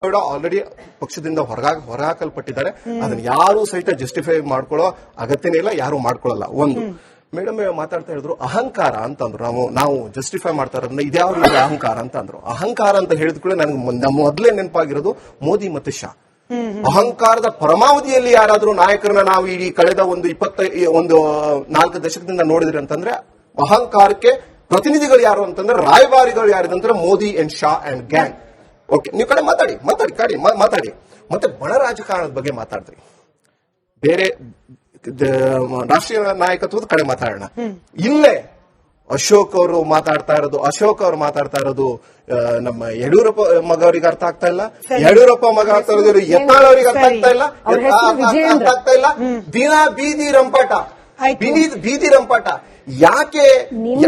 Already ಪಕ್ಷದಿಂದ ಹೊರಹಾಕಲ್ಪಟ್ಟಿದ್ದಾರೆ. ಅದನ್ನ ಯಾರು ಸಹಿತ ಜಸ್ಟಿಫೈ ಮಾಡ್ಕೊಳ್ಳೋ ಅಗತ್ಯನೇ ಇಲ್ಲ, ಯಾರು ಮಾಡ್ಕೊಳ್ಳಲ್ಲ. ಒಂದು ಮೇಡಮ್ ಮಾತಾಡ್ತಾ ಹೇಳಿದ್ರು ಅಹಂಕಾರ ಅಂತಂದ್ರು. ನಾವು ಜಸ್ಟಿಫೈ ಮಾಡ್ತಾ ಇರೋದ್ರಿಂದ ಇದ್ಯಾವ ರೀತಿ ಅಹಂಕಾರ ಅಂತ ಅಂದ್ರು. ಅಹಂಕಾರ ಅಂತ ಹೇಳಿದ ಕೂಡ ನನಗೆ ಮೊದಲೇ ನೆನಪಾಗಿರೋದು ಮೋದಿ ಮತ್ತು ಶಾ. ಅಹಂಕಾರದ ಪರಮಾವಧಿಯಲ್ಲಿ ಯಾರಾದ್ರೂ ನಾಯಕರನ್ನ ನಾವು ಇಡೀ ಕಳೆದ ಒಂದು 4 ದಶಕದಿಂದ ನೋಡಿದ್ರಿ ಅಂತಂದ್ರೆ ಅಹಂಕಾರಕ್ಕೆ ಪ್ರತಿನಿಧಿಗಳು ಯಾರು ಅಂತಂದ್ರೆ ರಾಯಭಾರಿಗಳು ಯಾರಿದಂದ್ರೆ Modi and Shah and gang. Okay, ನೀವು ಕಡೆ ಮಾತಾಡಿ. ಮತ್ತೆ ಬಣ ರಾಜಕಾರಣದ ಬಗ್ಗೆ ಮಾತಾಡಿದ್ರಿ. ಬೇರೆ ರಾಷ್ಟ್ರೀಯ ನಾಯಕತ್ವದ ಕಡೆ ಮಾತಾಡೋಣ. ಇಲ್ಲೇ ಅಶೋಕ್ ಅವರು ಮಾತಾಡ್ತಾ ಇರೋದು ನಮ್ಮ ಯಡಿಯೂರಪ್ಪ ಮಗ ಅವರಿಗೆ ಅರ್ಥ ಆಗ್ತಾ ಇಲ್ಲ, ಯಡಿಯೂರಪ್ಪ ಮಗ ಆಗ್ತಾ ಇರೋದು ಯತ್ನಾಳ್ ಅವರಿಗೆ ಅರ್ಥ ಆಗ್ತಾ ಇಲ್ಲ. ದಿನ ಬೀದಿ ರಂಪಾಟ ಯಾಕೆ? ನೀವು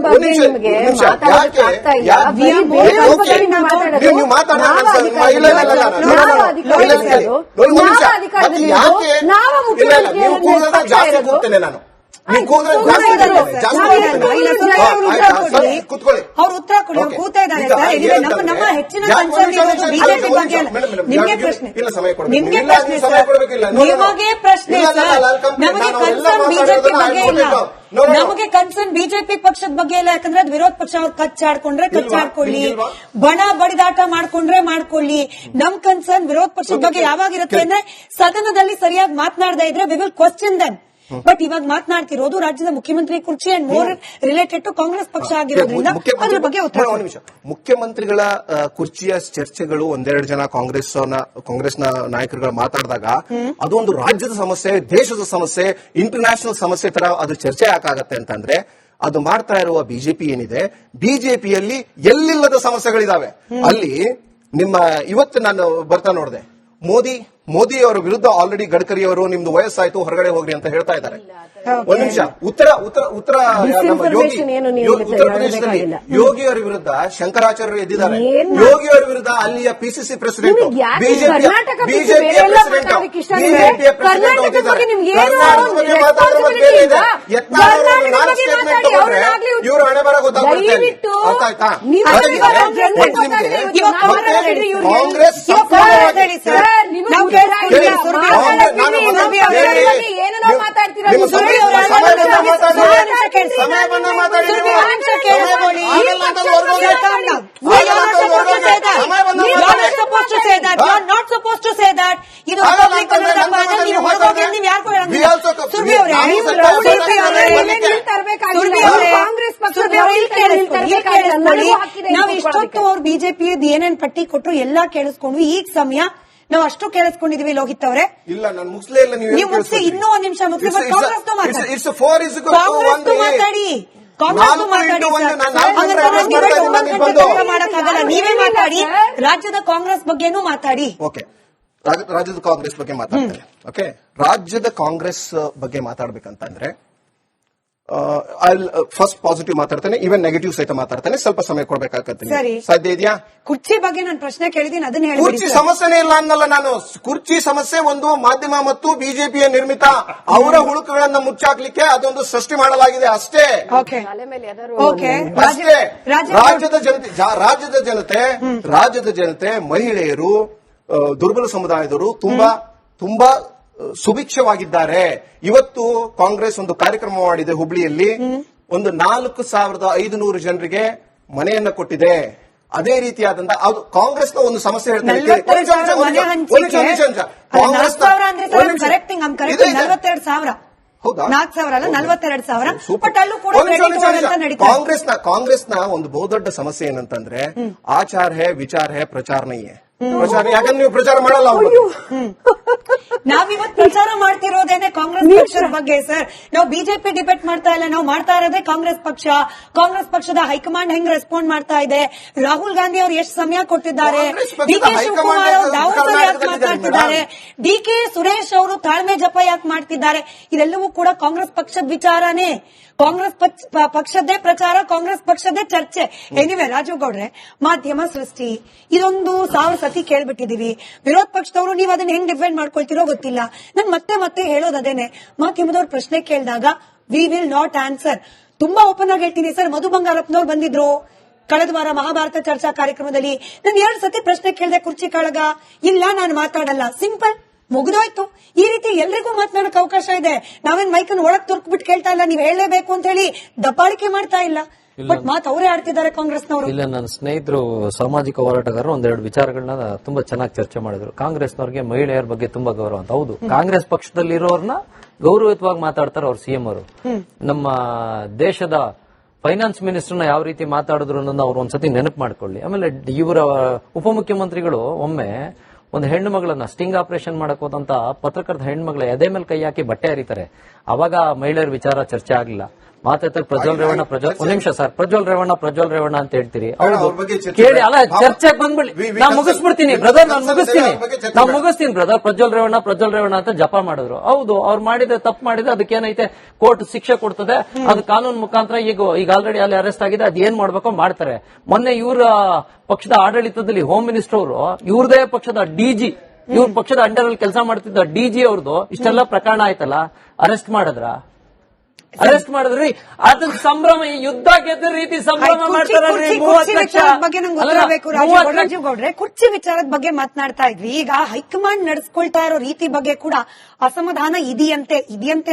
ಜಾಸ್ತಿ ಕೂಗ್ತೇನೆ ನಾನು. ಕೂತ್ಕೊಳ್ಳಿ, ಅವ್ರು ಉತ್ತರ ಕೊಡಿ. ಅವ್ರು ಕೂತಾ ಇದ್ದಾರೆ. ನಮ್ಮ ಹೆಚ್ಚಿನ ಕನ್ಸರ್ನ್ ಇರೋದು ಬಿಜೆಪಿ ಬಗ್ಗೆ ಅಲ್ಲ. ನಿಮ್ಗೆ ಪ್ರಶ್ನೆ, ನಿಮಗೆ ಪ್ರಶ್ನೆ ಸರ್. ನಮಗೆ ಕನ್ಸರ್ನ್ ಬಿಜೆಪಿ ಬಗ್ಗೆ ಇಲ್ಲ, ನಮಗೆ ಕನ್ಸರ್ನ್ ಬಿಜೆಪಿ ಪಕ್ಷದ ಬಗ್ಗೆ ಇಲ್ಲ. ಯಾಕಂದ್ರೆ ಅದು ವಿರೋಧ ಪಕ್ಷ ಅವ್ರು ಕಚ್ಚಾಡ್ಕೊಂಡ್ರೆ ಕಚ್ಚಾಡ್ಕೊಳ್ಳಿ, ಬಣ ಬಡಿದಾಟ ಮಾಡ್ಕೊಂಡ್ರೆ ಮಾಡ್ಕೊಳ್ಳಿ. ನಮ್ ಕನ್ಸರ್ನ್ ವಿರೋಧ ಪಕ್ಷದ ಬಗ್ಗೆ ಯಾವಾಗಿರುತ್ತೆ ಅಂದ್ರೆ ಸದನದಲ್ಲಿ ಸರಿಯಾಗಿ ಮಾತನಾಡದೇ ಇದ್ರೆ we will question them. But ಇವಾಗ ಮಾತನಾಡ್ತಿರೋದು ರಾಜ್ಯದ ಮುಖ್ಯಮಂತ್ರಿ ಕುರ್ಚಿ and more related to Congress ಪಕ್ಷ ಆಗಿರೋದ್ರಿಂದ ಅದ್ರ ಬಗ್ಗೆ ಉತ್ತರ. ಮುಖ್ಯಮಂತ್ರಿಗಳ ಕುರ್ಚಿಯ ಚರ್ಚೆಗಳು ಒಂದೆರಡು ಜನ ಕಾಂಗ್ರೆಸ್ನ ನಾಯಕರುಗಳು ಮಾತಾಡಿದಾಗ ಅದೊಂದು ರಾಜ್ಯದ ಸಮಸ್ಯೆ, ದೇಶದ ಸಮಸ್ಯೆ, ಇಂಟರ್ನ್ಯಾಷನಲ್ ಸಮಸ್ಯೆ ತರ ಅದು ಚರ್ಚೆ ಯಾಕಾಗತ್ತೆ ಅಂತಂದ್ರೆ ಅದು ಮಾಡ್ತಾ ಇರುವ ಬಿಜೆಪಿ ಏನಿದೆ, ಬಿಜೆಪಿಯಲ್ಲಿ ಎಲ್ಲಿಲ್ಲದ ಸಮಸ್ಯೆಗಳಿದಾವೆ. ಅಲ್ಲಿ ಇವತ್ತು ನಾನು ಬರ್ತಾ ನೋಡಿದೆ, ಮೋದಿ ಅವರ ವಿರುದ್ಧ ಆಲ್ರೆಡಿ ಗಡ್ಕರಿ ಅವರು ನಿಮ್ದು ವಯಸ್ಸಾಯ್ತು ಹೊರಗಡೆ ಹೋಗ್ರಿ ಅಂತ ಹೇಳ್ತಾ ಇದ್ದಾರೆ. ಒಂದ್ ನಿಮಿಷ, ಉತ್ತರ ನಮ್ಮ ಉತ್ತರ ಪ್ರದೇಶದಲ್ಲಿ ಯೋಗಿ ಅವರ ವಿರುದ್ಧ ಶಂಕರಾಚಾರ್ಯರು ಎದ್ದಿದ್ದಾರೆ. ಯೋಗಿ ಅವರ ವಿರುದ್ಧ ಅಲ್ಲಿಯ ಪಿಸಿಸಿ ಪ್ರೆಸಿಡೆಂಟ್, ಬಿಜೆಪಿಯ ಪ್ರೆಸಿಡೆಂಟ್ ಇವರು ಹಣೆ ಬರ ಗೊತ್ತಾಗ್ಬಿಡುತ್ತೆ. ಗೊತ್ತಾಯ್ತಾ? ಕಾಂಗ್ರೆಸ್ ನಾವು ಇಷ್ಟೊತ್ತು ಅವ್ರು ಬಿಜೆಪಿಯದ್ದು ಏನೇನ್ ಪಟ್ಟಿ ಕೊಟ್ಟರು ಎಲ್ಲಾ ಕೇಳಿಸ್ಕೊಂಡ್ವಿ. ಈಗ ಸಮಯ ನಾವು ಅಷ್ಟು ಕೇಳಿಸ್ಕೊಂಡಿದೀವಿ. ಲೋಹಿತ್ ಅವರೇ, ಇಲ್ಲ ನಾನು ಮುಗಿಸ್ಲೇ ಇಲ್ಲ. ನೀವು ಮುಗಿಸಿ, ಇನ್ನೂ ಒಂದ್ ನಿಮಿಷ ಮುಗಿಸಿ. ಕಾಂಗ್ರೆಸ್ ಮಾತಾಡಿ, ಮಾಡಕ್ಕಾಗಲ್ಲ. ನೀವೇ ಮಾತಾಡಿ, ರಾಜ್ಯದ ಕಾಂಗ್ರೆಸ್ ಬಗ್ಗೆನೂ ಮಾತಾಡಿ. ಓಕೆ, ರಾಜ್ಯದ ಕಾಂಗ್ರೆಸ್ ಬಗ್ಗೆ ಮಾತಾಡ್ತಾರೆ. ಓಕೆ, ರಾಜ್ಯದ ಕಾಂಗ್ರೆಸ್ ಬಗ್ಗೆ ಮಾತಾಡ್ಬೇಕಂತಂದ್ರೆ ಫಸ್ಟ್ ಪಾಸಿಟಿವ್ ಮಾತಾಡ್ತಾನೆ, ಈವನ್ ನೆಗೆಟಿವ್ ಸಹಿತ ಮಾತಾಡ್ತಾನೆ. ಸ್ವಲ್ಪ ಸಮಯ ಕೊಡ್ಬೇಕಾಗತ್ತೆ. ಸಾಧ್ಯ ಇದೆಯಾ? ಕುರ್ಚಿ ಬಗ್ಗೆ ನಾನು ಪ್ರಶ್ನೆ ಕೇಳಿದೀನಿ, ಅದನ್ನ ಹೇಳಿ. ಕುರ್ಚಿ ಸಮಸ್ಯೆನೇ ಇಲ್ಲ ಅನ್ನಲ್ಲ ನಾನು. ಕುರ್ಚಿ ಸಮಸ್ಯೆ ಒಂದು ಮಾಧ್ಯಮ ಮತ್ತು ಬಿಜೆಪಿಯ ನಿರ್ಮಿತ ಅವರ ಹುಳುಕುಗಳನ್ನ ಮುಚ್ಚಾಕ್ಲಿಕ್ಕೆ ಅದೊಂದು ಸೃಷ್ಟಿ ಮಾಡಲಾಗಿದೆ ಅಷ್ಟೇ. ರಾಜ್ಯದ ಜನತೆ ಮಹಿಳೆಯರು, ದುರ್ಬಲ ಸಮುದಾಯದವರು ತುಂಬಾ ಸುಭಿಕ್ಷವಾಗಿದ್ದಾರೆ. ಇವತ್ತು ಕಾಂಗ್ರೆಸ್ ಒಂದು ಕಾರ್ಯಕ್ರಮ ಮಾಡಿದೆ ಹುಬ್ಳಿಯಲ್ಲಿ. ಒಂದು 4500 ಜನರಿಗೆ ಮನೆಯನ್ನ ಕೊಟ್ಟಿದೆ. ಅದೇ ರೀತಿಯಾದಂತ ಅದು ಕಾಂಗ್ರೆಸ್ನ ಒಂದು ಸಮಸ್ಯೆ ಹೇಳ್ತಾರೆ. ಕಾಂಗ್ರೆಸ್ನ ಒಂದು ಬಹುದೊಡ್ಡ ಸಮಸ್ಯೆ ಏನಂತಂದ್ರೆ ಆಚಾರ ಹೇ, ವಿಚಾರ ಹೇ, ಪ್ರಚಾರ ನೈ ಹೇ. ಯಾಕಂದ್ರೆ ನೀವು ಪ್ರಚಾರ ಮಾಡಲ್ಲ. ನಾವಿವತ್ತು ಪ್ರಚಾರ ಮಾಡ್ತಿರೋದೇನೆ ಕಾಂಗ್ರೆಸ್ ಪಕ್ಷದ ಬಗ್ಗೆ ಸರ್. ನಾವು ಬಿಜೆಪಿ ಡಿಬೇಟ್ ಮಾಡ್ತಾ ಇಲ್ಲ, ನಾವು ಮಾಡ್ತಾ ಇರೋದೇ ಕಾಂಗ್ರೆಸ್ ಪಕ್ಷದ ಹೈಕಮಾಂಡ್ ಹೆಂಗ್ ರೆಸ್ಪಾಂಡ್ ಮಾಡ್ತಾ ಇದೆ, ರಾಹುಲ್ ಗಾಂಧಿ ಅವರು ಎಷ್ಟು ಸಮಯ ಕೊಟ್ಟಿದ್ದಾರೆ, ಡಿಕೆ ಶಿವಕುಮಾರ್ ಅವರು ದಾವಣಗೆರೆ ಯಾಕೆ ಮಾತಾಡ್ತಿದ್ದಾರೆ, ಡಿಕೆ ಸುರೇಶ್ ಅವರು ತಾಳ್ಮೆ ಜಪ ಯಾಕೆ ಮಾಡ್ತಿದ್ದಾರೆ, ಇದೆಲ್ಲವೂ ಕೂಡ ಕಾಂಗ್ರೆಸ್ ಪಕ್ಷದ ವಿಚಾರನೇ. ಕಾಂಗ್ರೆಸ್ ಪಕ್ಷದೇ ಪ್ರಚಾರ, ಕಾಂಗ್ರೆಸ್ ಪಕ್ಷದೇ ಚರ್ಚೆ. ಎನಿವೆ ರಾಜೀವ್ ಗೌಡ್ರೆ, ಮಾಧ್ಯಮ ಸೃಷ್ಟಿ ಇದೊಂದು 1000 ಸತಿ ಕೇಳ್ಬಿಟ್ಟಿದೀವಿ. ವಿರೋಧ ಪಕ್ಷದವರು ನೀವು ಅದನ್ನ ಹೆಂಗ್ ಡಿಫೆಂಡ್ ಮಾಡ್ಕೊಳ್ತಿರೋ ಗೊತ್ತಿಲ್ಲ. ನಾನು ಮತ್ತೆ ಹೇಳೋದದೇನೆ, ಮಾಧ್ಯಮದವ್ರು ಪ್ರಶ್ನೆ ಕೇಳಿದಾಗ ವಿ ವಿಲ್ ನಾಟ್ ಆನ್ಸರ್. ತುಂಬಾ ಓಪನ್ ಆಗಿ ಹೇಳ್ತೀನಿ ಸರ್. ಮಧು ಬಂಗಾರಪ್ಪನವ್ರು ಬಂದಿದ್ರು, ಕಳೆದ ವಾರ ಮಹಾಭಾರತ ಚರ್ಚಾ ಕಾರ್ಯಕ್ರಮದಲ್ಲಿ ನಾನು 2 ಸತಿ ಪ್ರಶ್ನೆ ಕೇಳಿದೆ ಕುರ್ಚಿ ಕಾಳಗ. ಇಲ್ಲ, ನಾನು ಮಾತಾಡಲ್ಲ, ಸಿಂಪಲ್, ಮುಗಿದೋಯ್ತು. ಈ ರೀತಿ ಎಲ್ರಿಗೂ ಮಾತನಾಡಕ್ ಅವಕಾಶ ಇದೆ. ನಾವೇನ್ ಮೈಕನ್ ಒಳಗ್ ತುರ್ಕ್ಬಿಟ್ಟು ಕೇಳ್ತಾ ಇಲ್ಲ, ನೀವ್ ಹೇಳಲೇಬೇಕು ಅಂತ ಹೇಳಿ ದಬ್ಬಾಳಿಕೆ ಮಾಡ್ತಾ ಇಲ್ಲ. ಬಟ್ ಮಾತು ಅವರೇ ಆಡ್ತಿದ್ದಾರೆ ಕಾಂಗ್ರೆಸ್ನವರು. ಇಲ್ಲ, ನನ್ನ ಸ್ನೇಹಿತರು ಸಾಮಾಜಿಕ ಹೋರಾಟಗಾರರು ಒಂದೆರಡು ವಿಚಾರಗಳನ್ನ ತುಂಬಾ ಚೆನ್ನಾಗಿ ಚರ್ಚೆ ಮಾಡಿದ್ರು. ಕಾಂಗ್ರೆಸ್ನವ್ರಿಗೆ ಮಹಿಳೆಯರ ಬಗ್ಗೆ ತುಂಬಾ ಗೌರವ ಅಂತ. ಹೌದು, ಕಾಂಗ್ರೆಸ್ ಪಕ್ಷದಲ್ಲಿರೋರ್ನ ಗೌರವಯುತವಾಗಿ ಮಾತಾಡ್ತಾರೆ ಅವ್ರ ಸಿಎಂ ಅವರು. ನಮ್ಮ ದೇಶದ ಫೈನಾನ್ಸ್ ಮಿನಿಸ್ಟರ್ನ ಯಾವ ರೀತಿ ಮಾತಾಡಿದ್ರು ಅನ್ನೋದನ್ನ ಅವ್ರು ಒಂದ್ಸತಿ ನೆನಪು ಮಾಡ್ಕೊಳ್ಳಿ. ಆಮೇಲೆ ಇವರ ಉಪಮುಖ್ಯಮಂತ್ರಿಗಳು ಒಮ್ಮೆ ಒಂದು ಹೆಣ್ಣು ಮಗಳನ್ನ ಸ್ಟಿಂಗ್ ಆಪರೇಷನ್ ಮಾಡಕ್ ಹೋದಂತ ಪತ್ರಕರ್ತ ಹೆಣ್ಮಗಳ ಎದೆ ಮೇಲೆ ಕೈ ಹಾಕಿ ಬಟ್ಟೆ ಹರಿತಾರೆ. ಅವಾಗ ಮಹಿಳೆಯರ ವಿಚಾರ ಚರ್ಚೆ ಆಗ್ಲಿಲ್ಲ. ಮಾತಾಡ್ತಾರೆ ಪ್ರಜ್ವಲ್ ರೇವಣ್ಣ ಒಂದ್ ನಿಮಿಷ ಸರ್, ಪ್ರಜ್ವಲ್ ರೇವಣ್ಣ ಅಂತ ಹೇಳ್ತೀರಿ. ಹೌದು, ಕೇಳಿ, ಅಲ್ಲ ಚರ್ಚೆಗೆ ಬಂದ್ಬಿಡಿ. ನಾನು ಮುಗಿಸ್ಬಿಡ್ತೀನಿ ಬ್ರದರ್, ನಾನು ಮುಗಿಸ್ತೀನಿ ಬ್ರದರ್. ಪ್ರಜ್ವಲ್ ರೇವಣ್ಣ ಅಂತ ಜಪ ಮಾಡಿದ್ರು. ಹೌದು, ಅವ್ರು ಮಾಡಿದ್ರೆ ತಪ್ಪು ಮಾಡಿದ್ರೆ ಅದಕ್ಕೇನೈತೆ, ಕೋರ್ಟ್ ಶಿಕ್ಷೆ ಕೊಡ್ತದೆ. ಅದು ಕಾನೂನು ಮುಖಾಂತರ ಈಗ ಆಲ್ರೆಡಿ ಅಲ್ಲಿ ಅರೆಸ್ಟ್ ಆಗಿದೆ. ಅದ್ ಏನ್ ಮಾಡ್ಬೇಕೋ ಮಾಡ್ತಾರೆ. ಮೊನ್ನೆ ಇವರ ಪಕ್ಷದ ಆಡಳಿತದಲ್ಲಿ ಹೋಮ್ ಮಿನಿಸ್ಟರ್ ಅವರು ಇವ್ರದೇ ಪಕ್ಷದ ಡಿಜಿ, ಇವ್ರ ಪಕ್ಷದ ಅಂಡರ್ ಅಲ್ಲಿ ಕೆಲಸ ಮಾಡ್ತಿದ್ದ ಡಿಜಿ ಅವ್ರದ್ದು ಇಷ್ಟೆಲ್ಲ ಪ್ರಕರಣ ಆಯ್ತಲ್ಲ, ಅರೆಸ್ಟ್ ಮಾಡಿದ್ರಿ. ಅದ್ರ ಸಂಭ್ರಮ, ಈ ಯುದ್ಧ ಗೆದ್ದ ರೀತಿ ಸಂಭ್ರಮ ಮಾಡ್ತಾರಲ್ರಿ. 30 ಲಕ್ಷ ಬಗ್ಗೆ ನಂಗೆ ಉತ್ತರ ಬೇಕು. ರಾಜೀವ್ ಗೌಡ್ರೆ, ಕುರ್ಚಿ ವಿಚಾರದ ಬಗ್ಗೆ ಮಾತನಾಡ್ತಾ ಇದ್ವಿ. ಈಗ ಹೈಕಮಾಂಡ್ ನಡೆಸ್ಕೊಳ್ತಾ ಇರೋ ರೀತಿ ಬಗ್ಗೆ ಕೂಡ ಅಸಮಾಧಾನ ಇದೆಯಂತೆ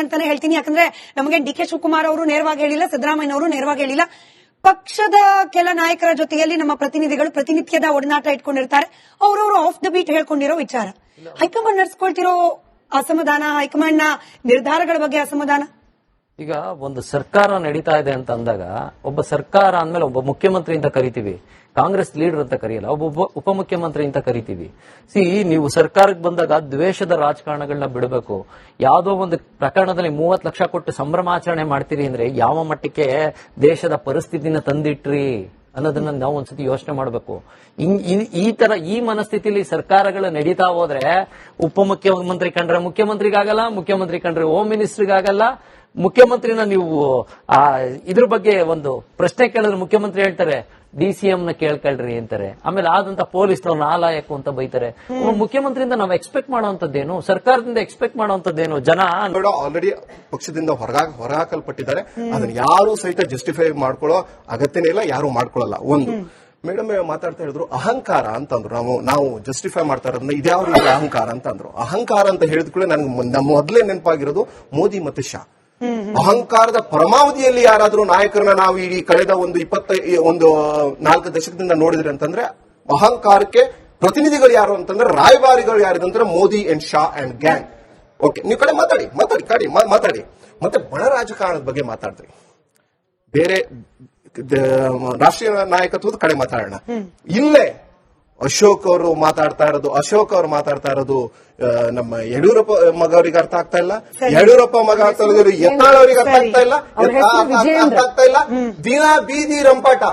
ಅಂತಾನೆ ಹೇಳ್ತೀನಿ. ಯಾಕಂದ್ರೆ ನಮಗೆ ಡಿ ಕೆ ಶಿವಕುಮಾರ್ ಅವರು ನೇರವಾಗಿ ಹೇಳಿಲ್ಲ, ಸಿದ್ದರಾಮಯ್ಯ ಅವರು ನೇರವಾಗಿ ಹೇಳಿಲ್ಲ. ಪಕ್ಷದ ಕೆಲ ನಾಯಕರ ಜೊತೆಯಲ್ಲಿ ನಮ್ಮ ಪ್ರತಿನಿಧಿಗಳು ಪ್ರತಿನಿತ್ಯದ ಒಡನಾಟ ಇಟ್ಕೊಂಡಿರ್ತಾರೆ. ಅವರವರು ಆಫ್ ದ ಬೀಟ್ ಹೇಳ್ಕೊಂಡಿರೋ ವಿಚಾರ. ಹೈಕಮಾಂಡ್ ನಡೆಸ್ಕೊಳ್ತಿರೋ ಅಸಮಾಧಾನ, ಹೈಕಮಾಂಡ್ ನ ನಿರ್ಧಾರಗಳ ಬಗ್ಗೆ ಅಸಮಾಧಾನ. ಈಗ ಒಂದು ಸರ್ಕಾರ ನಡೀತಾ ಇದೆ ಅಂತ ಅಂದಾಗ, ಒಬ್ಬ ಸರ್ಕಾರ ಅಂದ್ಮೇಲೆ ಒಬ್ಬ ಮುಖ್ಯಮಂತ್ರಿ ಅಂತ ಕರಿತೀವಿ, ಕಾಂಗ್ರೆಸ್ ಲೀಡರ್ ಅಂತ ಕರೆಯಲ್ಲ, ಒಬ್ಬ ಉಪಮುಖ್ಯಮಂತ್ರಿ ಅಂತ ಕರಿತೀವಿ. ನೀವು ಸರ್ಕಾರಕ್ಕೆ ಬಂದಾಗ ದ್ವೇಷದ ರಾಜಕಾರಣಗಳನ್ನ ಬಿಡಬೇಕು. ಯಾವುದೋ ಒಂದು ಪ್ರಕರಣದಲ್ಲಿ 30 ಲಕ್ಷ ಕೊಟ್ಟು ಸಂಭ್ರಮಾಚರಣೆ ಮಾಡ್ತೀರಿ ಅಂದ್ರೆ ಯಾವ ಮಟ್ಟಕ್ಕೆ ದೇಶದ ಪರಿಸ್ಥಿತಿನ ತಂದಿಟ್ರಿ ಅನ್ನೋದನ್ನ ನಾವು ಒಂದ್ಸತಿ ಯೋಚನೆ ಮಾಡಬೇಕು. ಈ ಮನಸ್ಥಿತಿಲಿ ಸರ್ಕಾರಗಳು ನಡೀತಾ ಹೋದ್ರೆ ಉಪಮುಖ್ಯಮಂತ್ರಿ ಕಂಡ್ರೆ ಮುಖ್ಯಮಂತ್ರಿಗಾಗಲ್ಲ, ಮುಖ್ಯಮಂತ್ರಿ ಕಂಡ್ರೆ ಹೋಮ್ ಮಿನಿಸ್ಟರ್ಗಾಗಲ್ಲ. ಮುಖ್ಯಮಂತ್ರಿನ ನೀವು ಇದ್ರ ಬಗ್ಗೆ ಒಂದು ಪ್ರಶ್ನೆ ಕೇಳಿದ್ರೆ ಮುಖ್ಯಮಂತ್ರಿ ಹೇಳ್ತಾರೆ DCM ನ ಕೇಳ್ಕೊಳ್ರಿ ಅಂತಾರೆ. ಆಮೇಲೆ ಆದಂತ ಪೊಲೀಸ್ನವ್ರನ್ನ ಆಲಾಯಕು ಅಂತ ಬೈತಾರೆ. ಮುಖ್ಯಮಂತ್ರಿಯಿಂದ ನಾವು ಎಕ್ಸ್ಪೆಕ್ಟ್ ಮಾಡುವಂತದ್ದೇನು, ಸರ್ಕಾರದಿಂದ ಎಕ್ಸ್ಪೆಕ್ಟ್ ಮಾಡುವಂತದ್ದೇನು? ಜನ ಆಲ್ರೆಡಿ ಪಕ್ಷದಿಂದ ಹೊರಹಾಕಲ್ಪಟ್ಟಿದ್ದಾರೆ. ಅದನ್ನ ಯಾರು ಸಹಿತ ಜಸ್ಟಿಫೈ ಮಾಡ್ಕೊಳ್ಳೋ ಅಗತ್ಯನೇ ಇಲ್ಲ, ಯಾರು ಮಾಡ್ಕೊಳ್ಳಲ್ಲ. ಒಂದು ಮೇಡಮ್ ಮಾತಾಡ್ತಾ ಹೇಳಿದ್ರು ಅಹಂಕಾರ ಅಂತಂದ್ರು. ನಾವು ಜಸ್ಟಿಫೈ ಮಾಡ್ತಾ ಇರೋದನ್ನ ಇದ್ಯಾವ ರೀತಿ ಅಹಂಕಾರ ಅಂತಂದ್ರು. ಅಹಂಕಾರ ಅಂತ ಹೇಳಿದ ಕೂಡ ನನ್ಗೆ ಮೊದಲೇ ನೆನಪಾಗಿರೋದು ಮೋದಿ ಮತ್ತು ಶಾ. ಅಹಂಕಾರದ ಪರಮಾವಧಿಯಲ್ಲಿ ಯಾರಾದ್ರೂ ನಾಯಕರನ್ನ ನಾವು ಈ ಕಳೆದ ಒಂದು 4 ದಶಕದಿಂದ ನೋಡಿದ್ರಿ ಅಂತಂದ್ರೆ ಅಹಂಕಾರಕ್ಕೆ ಪ್ರತಿನಿಧಿಗಳು ಯಾರು ಅಂತಂದ್ರೆ, ರಾಯಭಾರಿಗಳು ಯಾರಿದಂದ್ರೆ Modi and Shah and gang. Okay, ನೀವು ಕಡೆ ಮಾತಾಡಿ. ಮತ್ತೆ ಬಣ ರಾಜಕಾರಣದ ಬಗ್ಗೆ ಮಾತಾಡ್ರಿ. ಬೇರೆ ರಾಷ್ಟ್ರೀಯ ನಾಯಕತ್ವದ ಕಡೆ ಮಾತಾಡೋಣ. ಇಲ್ಲೇ ಅಶೋಕ್ ಅವರು ಮಾತಾಡ್ತಾ ಇರೋದು ನಮ್ಮ ಯಡಿಯೂರಪ್ಪ ಮಗ ಅವರಿಗೆ ಅರ್ಥ ಆಗ್ತಾ ಇಲ್ಲ. ಯಡಿಯೂರಪ್ಪ ಮಗ ಯತ್ನಾಳ್ ಅವರಿಗೆ ಅರ್ಥ ಆಗ್ತಾ ಇಲ್ಲ. ದಿನ ಬೀದಿ ರಂಪಾಟ.